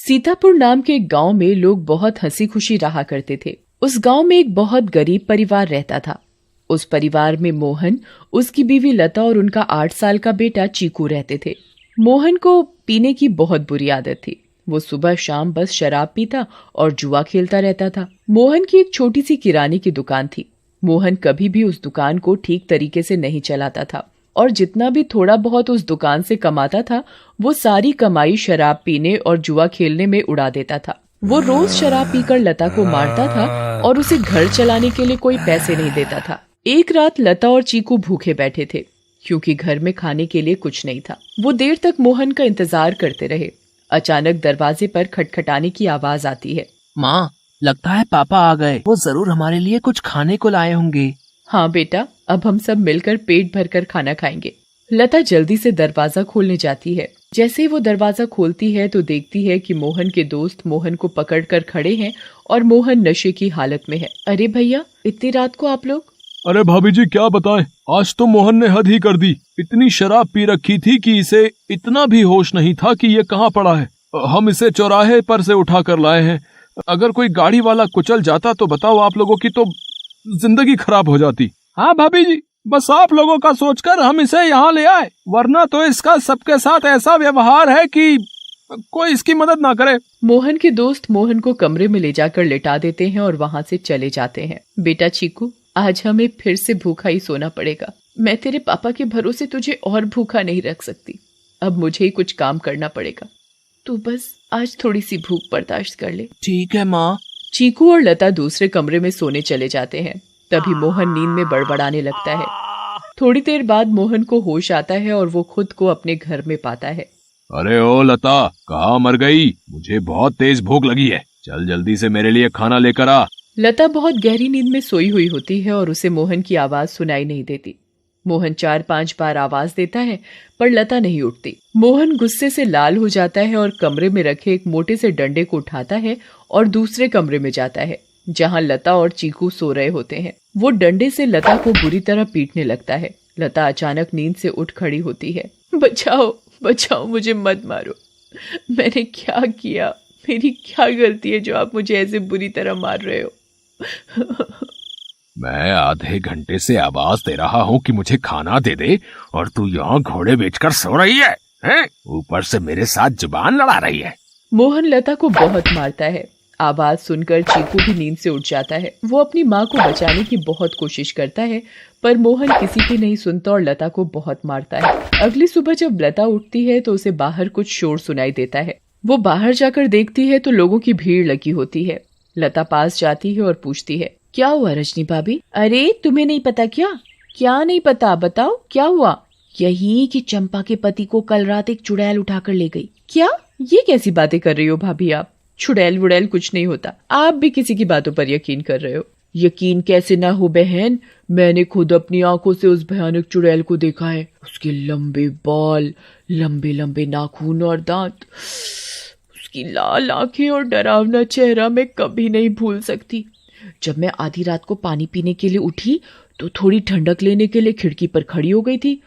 सीतापुर नाम के एक गांव में लोग बहुत हंसी खुशी रहा करते थे। उस गांव में एक बहुत गरीब परिवार रहता था। उस परिवार में मोहन, उसकी बीवी लता और उनका 8 साल का बेटा चीकू रहते थे। मोहन को पीने की बहुत बुरी आदत थी। वो सुबह शाम बस शराब पीता और जुआ खेलता रहता था। मोहन की एक छोटी सी किराने की दुकान थी। मोहन कभी भी उस दुकान को ठीक तरीके से नहीं चलाता था और जितना भी थोड़ा बहुत उस दुकान से कमाता था वो सारी कमाई शराब पीने और जुआ खेलने में उड़ा देता था। वो रोज शराब पीकर लता को मारता था और उसे घर चलाने के लिए कोई पैसे नहीं देता था। एक रात लता और चीकू भूखे बैठे थे क्योंकि घर में खाने के लिए कुछ नहीं था। वो देर तक मोहन का इंतजार करते रहे। अचानक दरवाजे पर खटखटाने की आवाज आती है। माँ, लगता है पापा आ गए। वो जरूर हमारे लिए कुछ खाने को लाए होंगे। हाँ बेटा, अब हम सब मिलकर पेट भरकर खाना खाएंगे। लता जल्दी से दरवाजा खोलने जाती है। जैसे ही वो दरवाजा खोलती है तो देखती है कि मोहन के दोस्त मोहन को पकड़कर खड़े हैं और मोहन नशे की हालत में है। अरे भैया, इतनी रात को आप लोग? अरे भाभी जी, क्या बताएं, आज तो मोहन ने हद ही कर दी। इतनी शराब पी रखी थी कि इसे इतना भी होश नहीं था कि ये कहाँ पड़ा है। हम इसे चौराहे पर से उठा कर लाए हैं। अगर कोई गाड़ी वाला कुचल जाता तो बताओ, आप लोगों की तो जिंदगी खराब हो जाती। हाँ भाभी जी, बस आप लोगों का सोचकर हम इसे यहाँ ले आए, वरना तो इसका सबके साथ ऐसा व्यवहार है कि कोई इसकी मदद ना करे। मोहन के दोस्त मोहन को कमरे में ले जाकर लिटा देते हैं और वहाँ से चले जाते हैं। बेटा चीकू, आज हमें फिर से भूखा ही सोना पड़ेगा। मैं तेरे पापा के भरोसे तुझे और भूखा नहीं रख सकती। अब मुझे ही कुछ काम करना पड़ेगा। तू बस आज थोड़ी सी भूख बर्दाश्त कर ले। ठीक है माँ। चीकू और लता दूसरे कमरे में सोने चले जाते हैं। तभी मोहन नींद में बड़बड़ाने लगता है। थोड़ी देर बाद मोहन को होश आता है और वो खुद को अपने घर में पाता है। अरे ओ लता, कहाँ मर गई? मुझे बहुत तेज भूख लगी है। चल जल्दी से मेरे लिए खाना लेकर आ। लता बहुत गहरी नींद में सोई हुई होती है और उसे मोहन की आवाज सुनाई नहीं देती। मोहन 4-5 बार आवाज देता है पर लता नहीं उठती। मोहन गुस्से से लाल हो जाता है और कमरे में रखे एक मोटे से डंडे को उठाता है और दूसरे कमरे में जाता है जहां लता और चीकू सो रहे होते हैं। वो डंडे से लता को बुरी तरह पीटने लगता है। लता अचानक नींद से उठ खड़ी होती है। बचाओ बचाओ, मुझे मत मारो। मैंने क्या किया? मेरी क्या गलती है जो आप मुझे ऐसे बुरी तरह मार रहे हो? मैं आधे घंटे से आवाज दे रहा हूँ कि मुझे खाना दे दे और तू यहाँ घोड़े बेचकर सो रही है, हैं? ऊपर से मेरे साथ जुबान लड़ा रही है। मोहन लता को बहुत मारता है। आवाज सुनकर चीकू भी नींद से उठ जाता है। वो अपनी माँ को बचाने की बहुत कोशिश करता है पर मोहन किसी की नहीं सुनता और लता को बहुत मारता है। अगली सुबह जब लता उठती है तो उसे बाहर कुछ शोर सुनाई देता है। वो बाहर जाकर देखती है तो लोगों की भीड़ लगी होती है। लता पास जाती है और पूछती है, क्या हुआ रजनी भाभी? अरे तुम्हें नहीं पता क्या? क्या नहीं पता, बताओ क्या हुआ? यही कि चंपा के पति को कल रात एक चुड़ैल उठाकर ले गई। क्या? ये कैसी बातें कर रही हो भाभी आप? चुड़ैल वुड़ैल कुछ नहीं होता। आप भी किसी की बातों पर यकीन कर रहे हो। यकीन कैसे ना हो बहन, मैंने खुद अपनी आंखों से उस भयानक चुड़ैल को देखा है। उसके लंबे बाल, लंबे लंबे नाखून और दांत, उसकी लाल आंखें और डरावना चेहरा मैं कभी नहीं भूल सकती। जब मैं आधी रात को पानी पीने के लिए उठी तो थोड़ी ठंडक लेने के लिए खिड़की पर खड़ी हो गई थी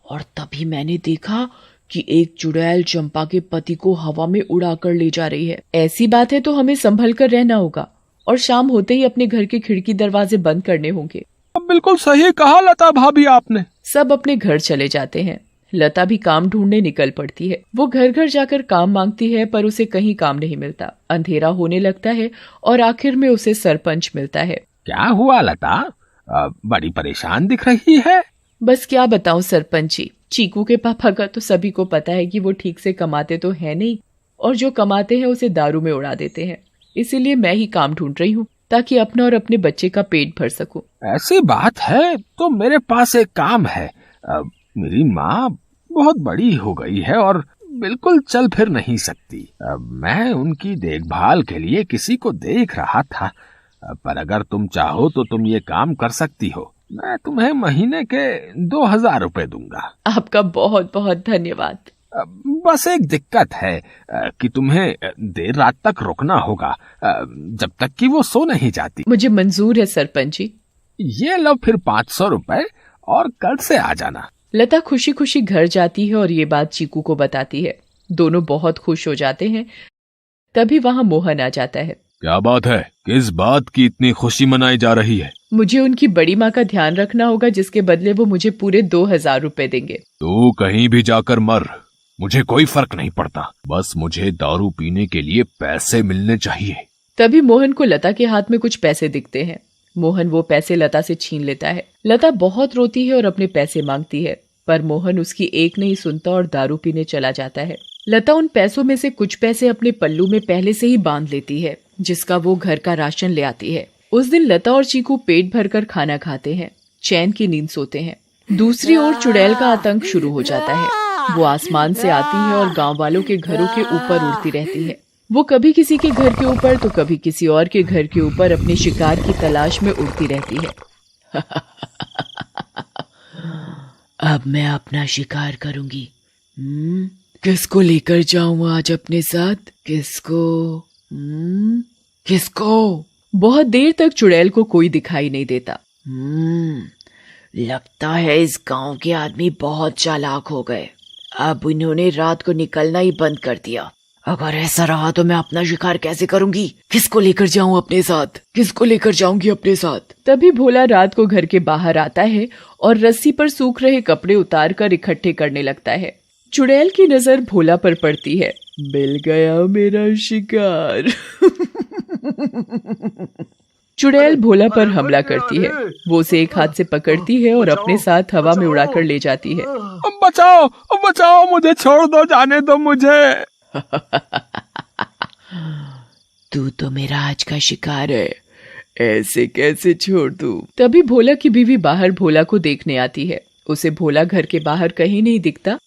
और तभी मैंने देखा कि एक चुड़ैल चंपा के पति को हवा में उड़ाकर ले जा रही है। ऐसी बात है तो हमें संभल कर रहना होगा और शाम होते ही अपने घर के खिड़की दरवाजे बंद करने होंगे। अब बिल्कुल सही कहा लता भाभी आपने। सब अपने घर चले जाते हैं। लता भी काम ढूंढने निकल पड़ती है। वो घर घर जाकर काम मांगती है पर उसे कहीं काम नहीं मिलता। अंधेरा होने लगता है और आखिर में उसे सरपंच मिलता है। क्या हुआ लता? बड़ी परेशान दिख रही है। बस क्या बताऊं सरपंच जी, चीकू के पापा का तो सभी को पता है कि वो ठीक से कमाते तो है नहीं और जो कमाते हैं उसे दारू में उड़ा देते हैं। इसीलिए मैं ही काम ढूंढ रही हूँ ताकि अपना और अपने बच्चे का पेट भर सकूं। ऐसी बात है तो मेरे पास एक काम है। मेरी माँ बहुत बड़ी हो गई है और बिल्कुल चल फिर नहीं सकती। मैं उनकी देखभाल के लिए किसी को देख रहा था, पर अगर तुम चाहो तो तुम ये काम कर सकती हो। मैं तुम्हें महीने के 2000 रुपए दूंगा। आपका बहुत बहुत धन्यवाद। बस एक दिक्कत है कि तुम्हें देर रात तक रुकना होगा, जब तक कि वो सो नहीं जाती। मुझे मंजूर है सरपंच जी। ये लो फिर 500 रुपए और कल से आ जाना। लता खुशी खुशी घर जाती है और ये बात चीकू को बताती है। दोनों बहुत खुश हो जाते हैं। तभी वहाँ मोहन आ जाता है। क्या बात है? किस बात की इतनी खुशी मनाई जा रही है? मुझे उनकी बड़ी माँ का ध्यान रखना होगा, जिसके बदले वो मुझे पूरे 2000 रुपए देंगे। तू कहीं भी जाकर मर, मुझे कोई फर्क नहीं पड़ता, बस मुझे दारू पीने के लिए पैसे मिलने चाहिए। तभी मोहन को लता के हाथ में कुछ पैसे दिखते हैं। मोहन वो पैसे लता से छीन लेता है। लता बहुत रोती है और अपने पैसे मांगती है, पर मोहन उसकी एक नहीं सुनता और दारू पीने चला जाता है। लता उन पैसों में से कुछ पैसे अपने पल्लू में पहले से ही बांध लेती है, जिसका वो घर का राशन ले आती है। उस दिन लता और चीकू पेट भरकर खाना खाते हैं, चैन की नींद सोते हैं। दूसरी ओर चुड़ैल का आतंक शुरू हो जाता है। वो आसमान से आती है और गांव वालों के घरों के ऊपर उड़ती रहती है। वो कभी किसी के घर के ऊपर तो कभी किसी और के घर के ऊपर अपने शिकार की तलाश में उड़ती रहती है। अब मैं अपना शिकार करूंगी। किसको लेकर जाऊं आज अपने साथ? किसको? बहुत देर तक चुड़ैल को कोई दिखाई नहीं देता। लगता है इस गांव के आदमी बहुत चालाक हो गए। अब इन्होंने रात को निकलना ही बंद कर दिया। अगर ऐसा रहा तो मैं अपना शिकार कैसे करूंगी? किसको लेकर जाऊं अपने साथ? किसको लेकर जाऊंगी अपने साथ? तभी भोला रात को घर के बाहर आता है और रस्सी पर सूख रहे कपड़े उतार कर इकट्ठे करने लगता है। चुड़ैल की नजर भोला पर पड़ती है। मिल गया मेरा शिकार। चुड़ैल भोला पर हमला करती है। वो उसे एक हाथ से पकड़ती है और अपने साथ हवा में उड़ाकर ले जाती है। बचाओ बचाओ, मुझे छोड़ दो, जाने दो मुझे। तू तो मेरा आज का शिकार है, ऐसे कैसे छोड़ दूं? तभी भोला की बीवी बाहर भोला को देखने आती है। उसे भोला घर के बाहर कहीं नहीं दिखता,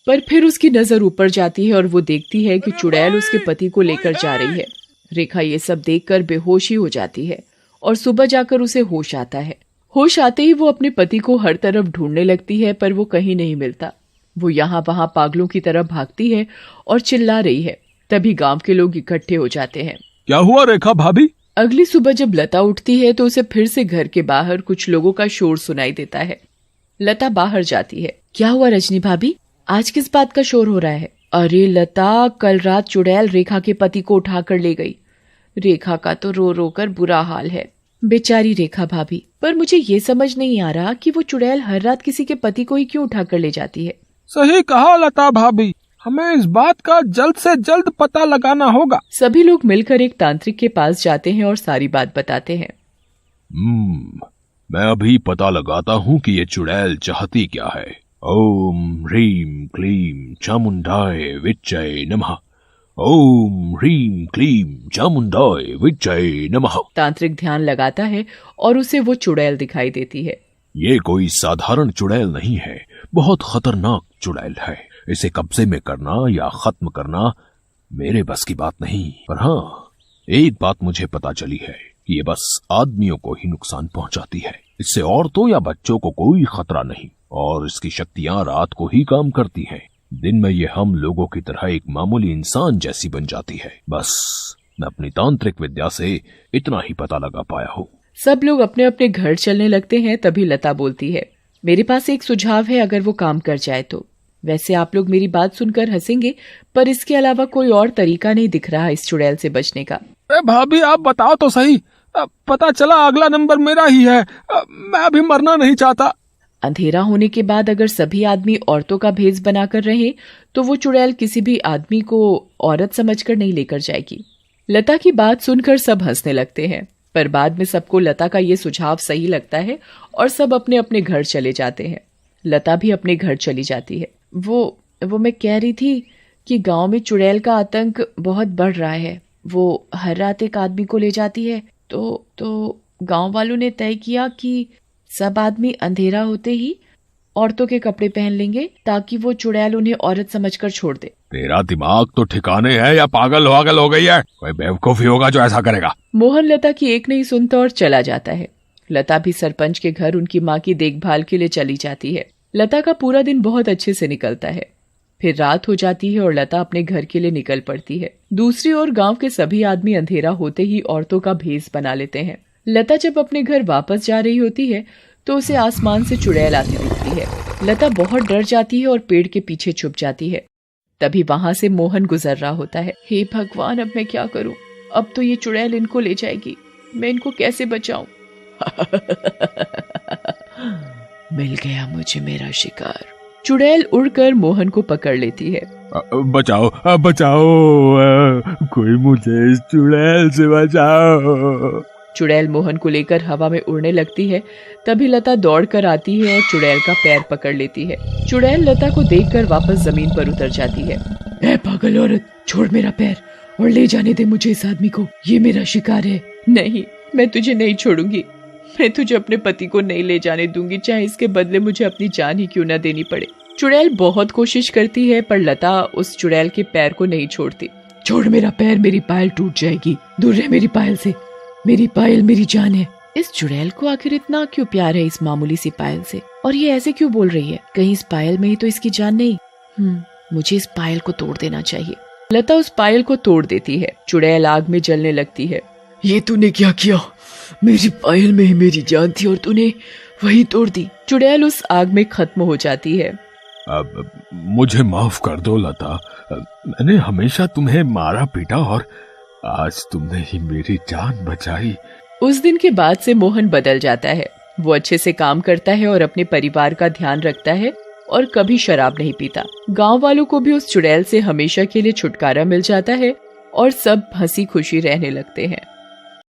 पर फिर उसकी नजर ऊपर जाती है और वो देखती है कि चुड़ैल उसके पति को लेकर जा रही है। रेखा ये सब देखकर बेहोश ही हो जाती है और सुबह जाकर उसे होश आता है। होश आते ही वो अपने पति को हर तरफ ढूंढने लगती है, पर वो कहीं नहीं मिलता। वो यहाँ वहां पागलों की तरह भागती है और चिल्ला रही है। तभी गांव के लोग इकट्ठे हो जाते हैं। क्या हुआ रेखा भाभी? अगली सुबह जब लता उठती है तो उसे फिर से घर के बाहर कुछ लोगों का शोर सुनाई देता है। लता बाहर जाती है। क्या हुआ रजनी भाभी, आज किस बात का शोर हो रहा है? अरे लता, कल रात चुड़ैल रेखा के पति को उठाकर ले गई। रेखा का तो रो रो कर बुरा हाल है। बेचारी रेखा भाभी। पर मुझे ये समझ नहीं आ रहा कि वो चुड़ैल हर रात किसी के पति को ही क्यों उठाकर ले जाती है। सही कहा लता भाभी, हमें इस बात का जल्द से जल्द पता लगाना होगा। सभी लोग मिलकर एक तांत्रिक के पास जाते हैं और सारी बात बताते हैं। मैं अभी पता लगाता हूँ कि ये चुड़ैल चाहती क्या है। ओम ह्रीम क्लीम चामुंडाय विच्चय नमः। ओम ह्रीम क्लीम चामुंडाय विच्चय नमः। तांत्रिक ध्यान लगाता है और उसे वो चुड़ैल दिखाई देती है। ये कोई साधारण चुड़ैल नहीं है, बहुत खतरनाक चुड़ैल है। इसे कब्जे में करना या खत्म करना मेरे बस की बात नहीं। पर हाँ, एक बात मुझे पता चली है कि ये बस आदमियों को ही नुकसान पहुंचाती है। इससे औरतों या बच्चों को कोई खतरा नहीं और इसकी शक्तियां रात को ही काम करती हैं। दिन में ये हम लोगों की तरह एक मामूली इंसान जैसी बन जाती है। बस मैं अपनी तांत्रिक विद्या से इतना ही पता लगा पाया हूँ। सब लोग अपने अपने घर चलने लगते हैं। तभी लता बोलती है, मेरे पास एक सुझाव है, अगर वो काम कर जाए तो। वैसे आप लोग मेरी बात सुनकर हंसेंगे, पर इसके अलावा कोई और तरीका नहीं दिख रहा इस चुड़ैल से बचने का। भाभी आप बताओ तो सही, पता चला अगला नंबर मेरा ही है। मैं अभी मरना नहीं चाहता। अंधेरा होने के बाद अगर सभी आदमी औरतों का भेष बनाकर रहे तो वो चुड़ैल किसी भी आदमी को औरत समझकर नहीं लेकर जाएगी। लता की बात सुनकर सब हंसने लगते हैं, पर बाद में सबको लता का ये सुझाव सही लगता है और सब अपने अपने घर चले जाते हैं। लता भी अपने घर चली जाती है। वो मैं कह रही थी कि गांव में चुड़ैल का आतंक बहुत बढ़ रहा है। वो हर रात एक आदमी को ले जाती है। तो गांव वालों ने तय किया कि सब आदमी अंधेरा होते ही औरतों के कपड़े पहन लेंगे ताकि वो चुड़ैल उन्हें औरत समझकर छोड़ दे। तेरा दिमाग तो ठिकाने है या पागल हो गई है? कोई बेवकूफी होगा जो ऐसा करेगा। मोहन लता की एक नहीं सुनता और चला जाता है। लता भी सरपंच के घर उनकी माँ की देखभाल के लिए चली जाती है। लता का पूरा दिन बहुत अच्छे से निकलता है। फिर रात हो जाती है और लता अपने घर के लिए निकल पड़ती है। दूसरी ओर गांव के सभी आदमी अंधेरा होते ही औरतों का भेष बना लेते हैं। लता जब अपने घर वापस जा रही होती है तो उसे आसमान से चुड़ैल आती दिखती है। लता बहुत डर जाती है और पेड़ के पीछे छुप जाती है। तभी वहां से मोहन गुजर रहा होता है। हे भगवान, अब मैं क्या करूं? अब तो ये चुड़ैल इनको ले जाएगी, मैं इनको कैसे बचाऊं? मिल गया मुझे मेरा शिकार। चुड़ैल उड़कर मोहन को पकड़ लेती है। बचाओ बचाओ, कोई मुझे इस चुड़ैल से बचाओ। चुड़ैल मोहन को लेकर हवा में उड़ने लगती है। तभी लता दौड़कर आती है और चुड़ैल का पैर पकड़ लेती है। चुड़ैल लता को देखकर वापस जमीन पर उतर जाती है। ऐ पागल औरत, छोड़ मेरा पैर और ले जाने दे मुझे इस आदमी को, ये मेरा शिकार है। नहीं, मैं तुझे नहीं छोड़ूंगी। मैं तुझे अपने पति को नहीं ले जाने दूंगी, चाहे इसके बदले मुझे अपनी जान ही क्यों न देनी पड़े। चुड़ैल बहुत कोशिश करती है पर लता उस चुड़ैल के पैर को नहीं छोड़ती। छोड़ मेरा पैर, मेरी पायल टूट जाएगी, दूर रह मेरी पायल से, मेरी पायल मेरी जान है। इस चुड़ैल को आखिर इतना क्यों प्यार है इस मामूली सी पायल से, और ये ऐसे क्यों बोल रही है? कहीं इस पायल में ही तो इसकी जान नहीं। मुझे इस पायल को तोड़ देना चाहिए। लता उस पायल को तोड़ देती है। चुड़ैल आग में जलने लगती है। ये तूने क्या किया? मेरी पायल में ही मेरी जान थी और तूने वही तोड़ दी। चुड़ैल उस आग में खत्म हो जाती है। अब मुझे माफ कर दो लता, मैंने हमेशा तुम्हें मारा पीटा और आज तुमने ही मेरी जान बचाई। उस दिन के बाद से मोहन बदल जाता है। वो अच्छे से काम करता है और अपने परिवार का ध्यान रखता है और कभी शराब नहीं पीता। गांव वालों को भी उस चुड़ैल से हमेशा के लिए छुटकारा मिल जाता है और सब हंसी खुशी रहने लगते हैं।